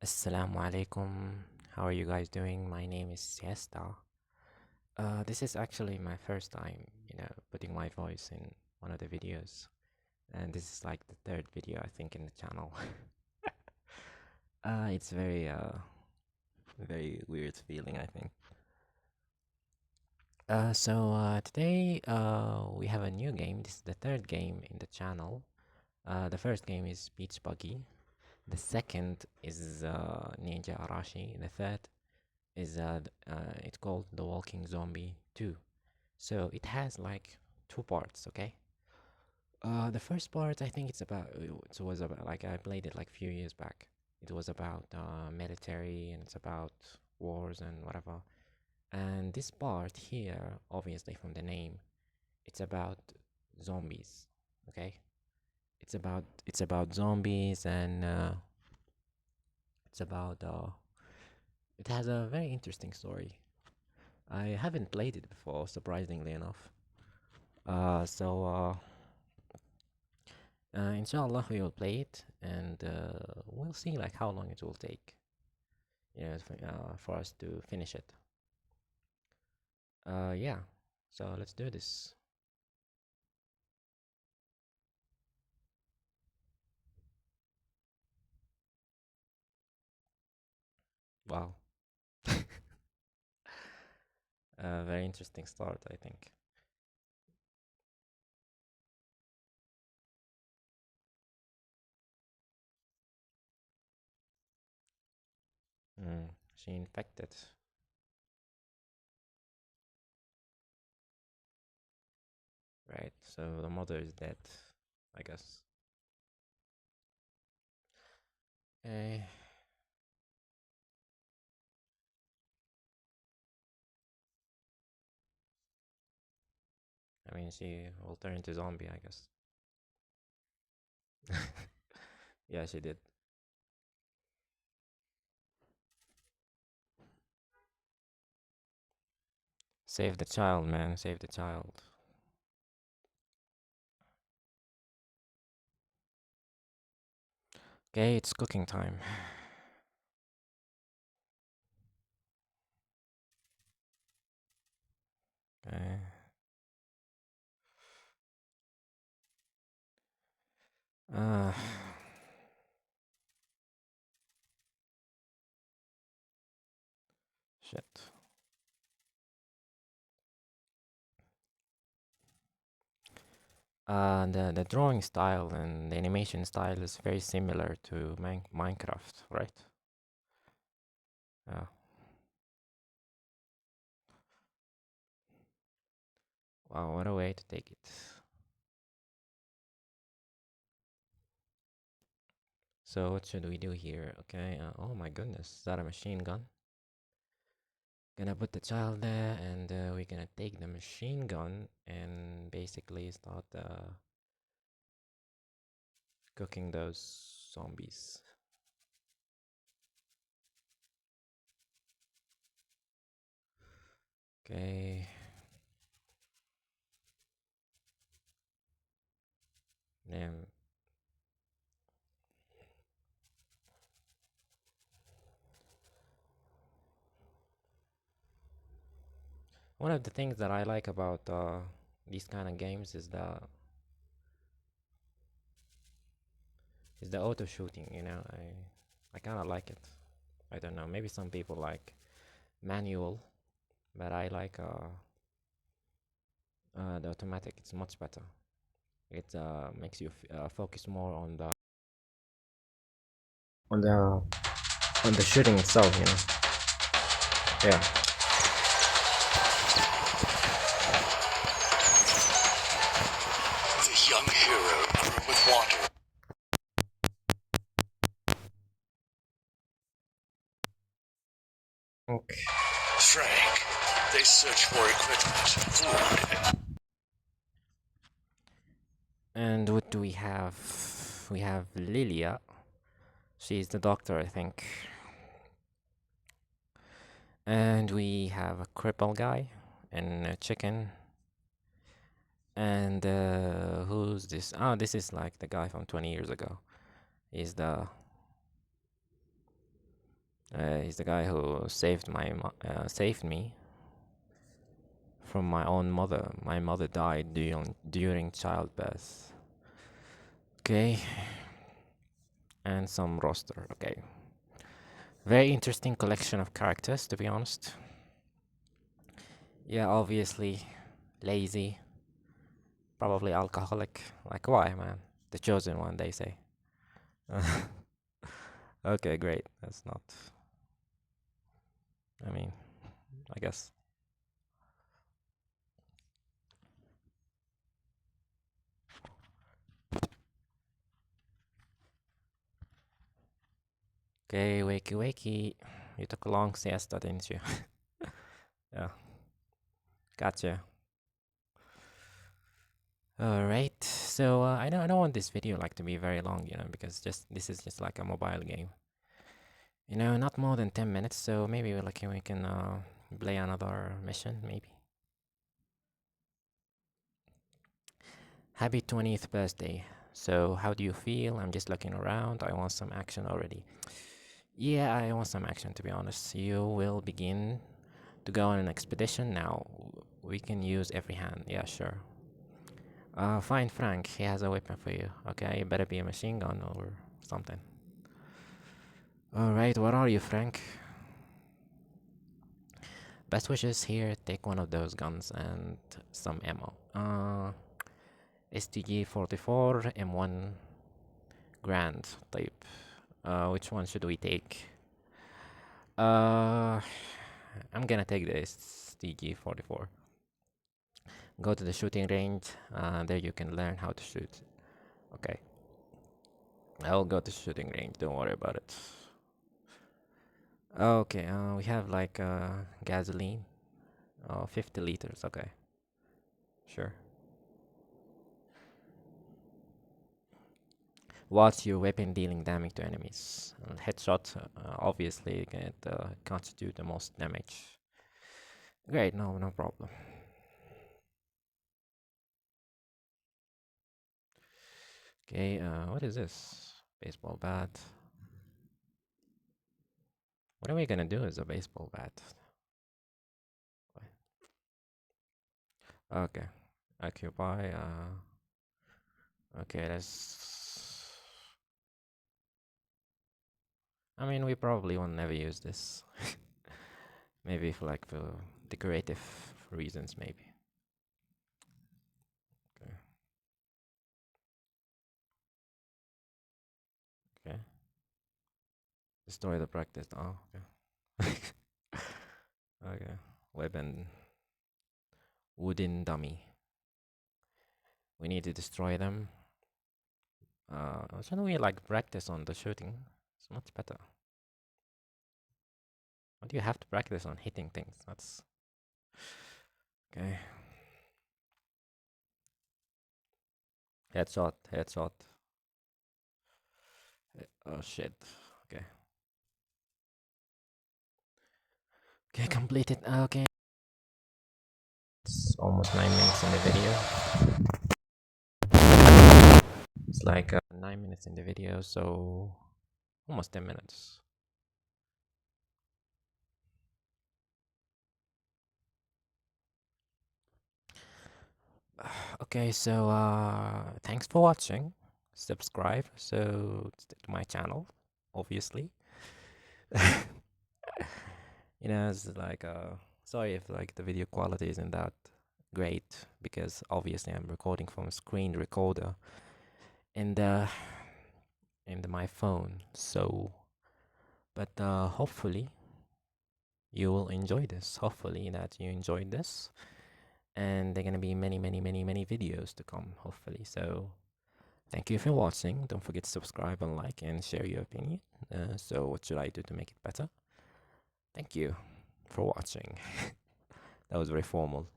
Assalamu alaikum. How are you guys doing? My name is Siesta. This is actually my first time, putting my voice in one of the videos. And this is like the third video, I think, in the channel. It's very weird feeling, I think. Today, we have a new game. This is the third game in the channel. The first game is Beach Buggy. The second is Ninja Arashi. The third is it's called The Walking Zombie 2. So it has like two parts, okay? The first part I think it was about like I played it like a few years back. It was about military and it's about wars and whatever. And this part here, obviously from the name, it's about zombies, okay? It's about zombies and it's about it has a very interesting story. I haven't played it before, surprisingly enough. Inshallah, we will play it, and we'll see like how long it will take, for us to finish it. Yeah. So let's do this. Wow. Very interesting start, I think. She infected, right? So the mother is dead, I guess. Eh, I mean, she will turn into zombie, I guess. Yeah, she did. Save the child, man. Save the child. Okay, it's cooking time. Okay. Uh, shit. The drawing style and the animation style is very similar to Minecraft, right? Yeah. Wow, what a way to take it. So what should we do here? Okay. Oh my goodness, is that a machine gun? Gonna put the child there, and we're gonna take the machine gun and basically start cooking those zombies. Okay. Damn. One of the things that I like about these kind of games is the auto shooting. I kind of like it. I don't know. Maybe some people like manual, but I like the automatic. It's much better. It makes you focus more on on the on the shooting itself. Yeah. The young hero grew with water. Okay. Frank. They search for equipment, food, And what do we have? We have Lilia. She's the doctor, I think. And we have a cripple guy and a chicken. And who's this? Oh, this is like the guy from 20 years ago. He's the He's the guy who saved me from my own mother. My mother died during childbirth. Okay, and some roster. Okay, very interesting collection of characters, to be honest. Yeah, obviously lazy, probably alcoholic. Like why, man? The chosen one, they say. Okay, great. That's not. I mean, I guess. Okay, wakey wakey. You took a long siesta, didn't you? Yeah, gotcha. All right. So I don't want this video like to be very long, because just this is just like a mobile game. Not more than 10 minutes. So maybe we can play another mission, maybe. Happy 20th birthday. So how do you feel? I'm just looking around. I want some action already. Yeah, I want some action, to be honest. You will begin to go on an expedition now. We can use every hand. Yeah, sure. Find Frank. He has a weapon for you. Okay, it better be a machine gun or something. Alright, where are you, Frank? Best wishes here. Take one of those guns and some ammo. STG 44 M1 Grand type. Which one should we take? I'm gonna take the STG 44. Go to the shooting range. There you can learn how to shoot. Okay. I'll go to shooting range. Don't worry about it. Okay. We have like gasoline. 50 liters. Okay. Sure. What's your weapon dealing damage to enemies? Headshot, obviously, can constitute the most damage. Great, no problem. Okay, what is this? Baseball bat. What are we gonna do as a baseball bat? Okay, occupy. Okay, let's. I mean, we probably will never use this. Maybe for like for decorative reasons, maybe. Okay. Okay. Destroy the practice. Oh, okay. Okay. Weapon. Wooden dummy. We need to destroy them. Shouldn't we like practice on the shooting? It's much better. Why do you have to practice on hitting things? That's okay. Headshot, headshot. Oh shit. Okay. Okay, completed. Okay. It's almost 9 minutes in the video. It's like 9 minutes in the video, so almost 10 minutes. Okay, so thanks for watching. Subscribe to my channel, obviously. It's like sorry if like the video quality isn't that great because obviously I'm recording from a screen recorder in my phone. So, but hopefully you will enjoy this. Hopefully that you enjoyed this, and there are gonna be many, many, many, many videos to come. Hopefully, so thank you for watching. Don't forget to subscribe and like and share your opinion. So, what should I do to make it better? Thank you for watching. That was very formal.